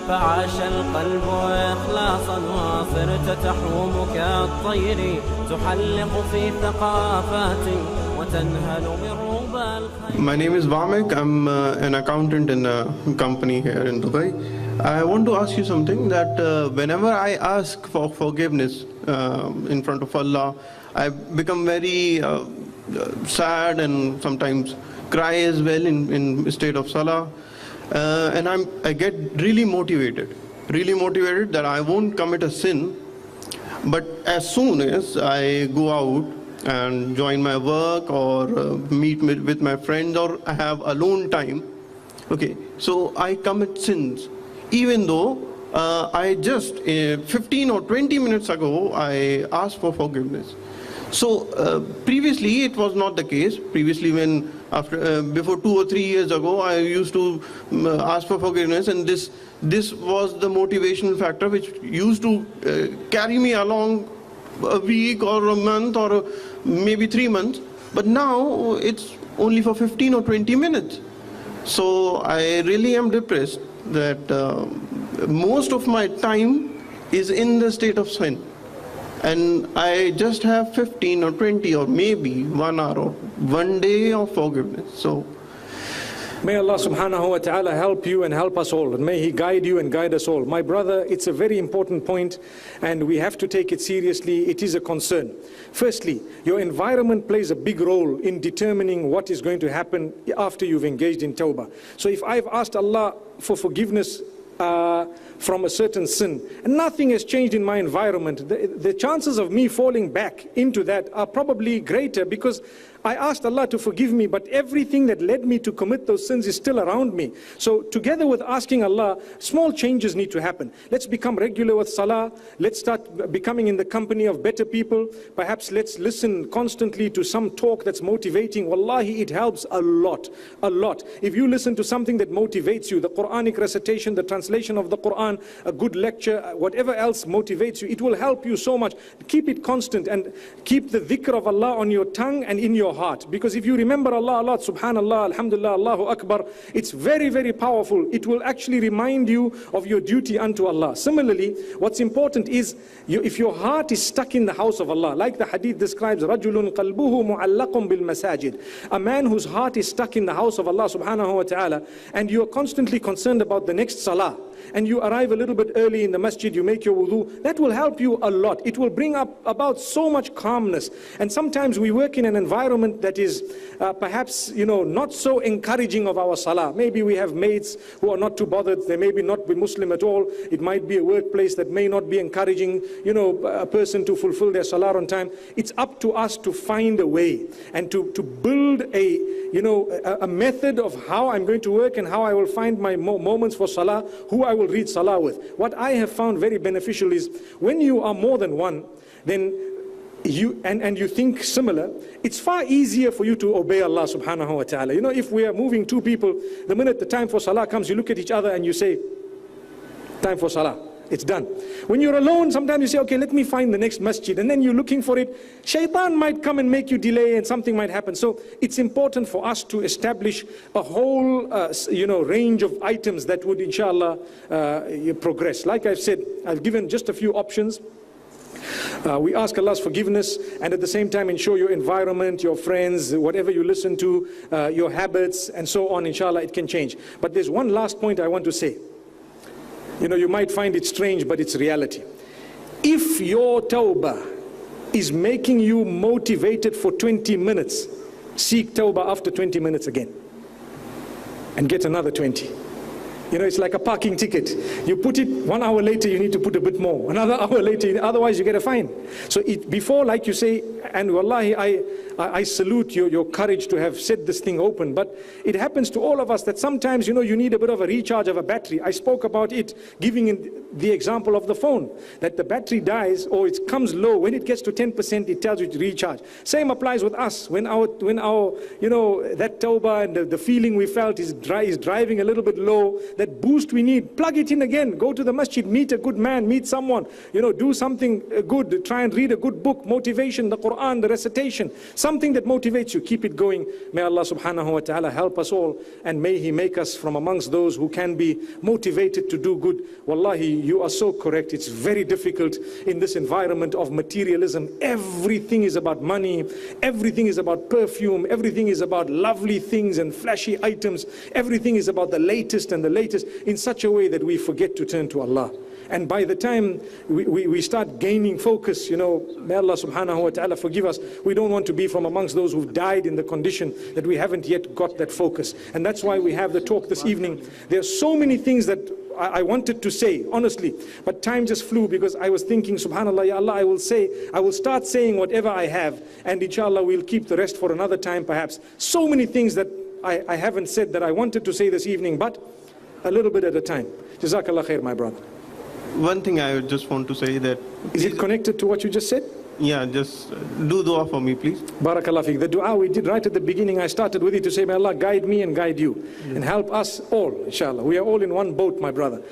فعاش القلب إخلاصا وصرت تحوم كالطير تحلق في ثقافات وتنهل من ربى الخير. My name is Menk. I'm an accountant in a company here in Dubai. I want to ask you something that whenever I ask for forgiveness in front of Allah, I become very sad and sometimes cry as well in state of salah. And I get really motivated that I won't commit a sin. But as soon as I go out and join my work or meet with my friends or I have alone time, okay, so I commit sins. Even though I just 15 or 20 minutes ago I asked for forgiveness. So previously it was not the case. Previously when before 2 or 3 years ago I used to ask for forgiveness, and this was the motivational factor which used to carry me along a week or a month or maybe 3 months. But now it's only for 15 or 20 minutes. So I really am depressed that most of my time is in the state of sin. And I just have 15 or 20 or maybe 1 hour or 1 day of forgiveness. So may Allah subhanahu wa ta'ala help you and help us all, and may He guide you and guide us all. My brother, it's a very important point and we have to take it seriously. It is a concern. Firstly, your environment plays a big role in determining what is going to happen after you've engaged in tawbah. So if I've asked Allah for forgiveness from a certain sin, and nothing has changed in my environment, the chances of me falling back into that are probably greater, because I asked Allah to forgive me, but everything that led me to commit those sins is still around me. So together with asking Allah, small changes need to happen. Let's become regular with salah. Let's start becoming in the company of better people. Perhaps let's listen constantly to some talk that's motivating. Wallahi, it helps a lot, a lot. If you listen to something that motivates you, the Quranic recitation, the translation of the Quran, a good lecture, whatever else motivates you, it will help you so much. Keep it constant and keep the dhikr of Allah on your tongue and in your heart. Because if you remember Allah, Allah, subhanallah, alhamdulillah, Allahu Akbar, it's very, very powerful. It will actually remind you of your duty unto Allah. Similarly, what's important is if your heart is stuck in the house of Allah, like the hadith describes, رَجُلٌ قَلْبُهُ مُعَلَّقٌ بِالْمَسَاجِدِ, a man whose heart is stuck in the house of Allah subhanahu wa ta'ala, and you are constantly concerned about the next salah, and you arrive a little bit early in the masjid, you make your wudu, that will help you a lot. It will bring about so much calmness. And sometimes we work in an environment that is perhaps, not so encouraging of our salah. Maybe we have mates who are not too bothered. They may not be Muslim at all. It might be a workplace that may not be encouraging, a person to fulfill their salah on time. It's up to us to find a way and to build a method of how I'm going to work and how I will find my moments for salah, who I will read salah with. What I have found very beneficial is when you are more than one, then you think similar, it's far easier for you to obey Allah subhanahu wa ta'ala. If we are moving two people, the minute the time for salah comes, you look at each other and you say, time for salah. It's done. When you're alone, sometimes you say, okay, let me find the next masjid, and then you're looking for it. Shaitan might come and make you delay and something might happen. So it's important for us to establish a whole range of items that would inshallah progress. Like I've said, I've given just a few options. We ask Allah's forgiveness, and at the same time ensure your environment, your friends, whatever you listen to, your habits and so on, inshallah it can change. But there's one last point I want to say. You might find it strange, but it's reality. If your tawbah is making you motivated for 20 minutes, seek tawbah after 20 minutes again and get another 20. It's like a parking ticket. You put it 1 hour later, you need to put a bit more. Another hour later, otherwise you get a fine. So before, like you say, and wallahi, I salute your courage to have said this thing open, but it happens to all of us that sometimes, you need a bit of a recharge of a battery. I spoke about it, giving the example of the phone, that the battery dies or it comes low. When it gets to 10%, it tells you to recharge. Same applies with us. When our that tawbah and the feeling we felt is driving a little bit low, that boost we need, plug it in again. Go to the masjid, meet a good man, meet someone, do something good, try and read a good book, motivation, the Quran, the recitation, something that motivates you. Keep it going. May Allah subhanahu wa ta'ala help us all, and may He make us from amongst those who can be motivated to do good. Wallahi, you are so correct. It's very difficult in this environment of materialism. Everything is about money, everything is about perfume, everything is about lovely things and flashy items, everything is about the latest and the latest, in such a way that we forget to turn to Allah. And by the time we start gaining focus, may Allah subhanahu wa ta'ala forgive us. We don't want to be from amongst those who've died in the condition that we haven't yet got that focus. And that's why we have the talk this evening. There are so many things that I wanted to say, honestly, but time just flew, because I was thinking, subhanallah, ya Allah, I will start saying whatever I have, and inshallah we'll keep the rest for another time perhaps. So many things that I haven't said that I wanted to say this evening, but a little bit at a time. Jazakallah khair, my brother. One thing I would just want to say that... Is it connected to what you just said? Yeah, just do dua for me, please. Barakallah fiqh. The dua we did right at the beginning, I started with it to say, may Allah guide me and guide you, and help us all, inshallah. We are all in one boat, my brother.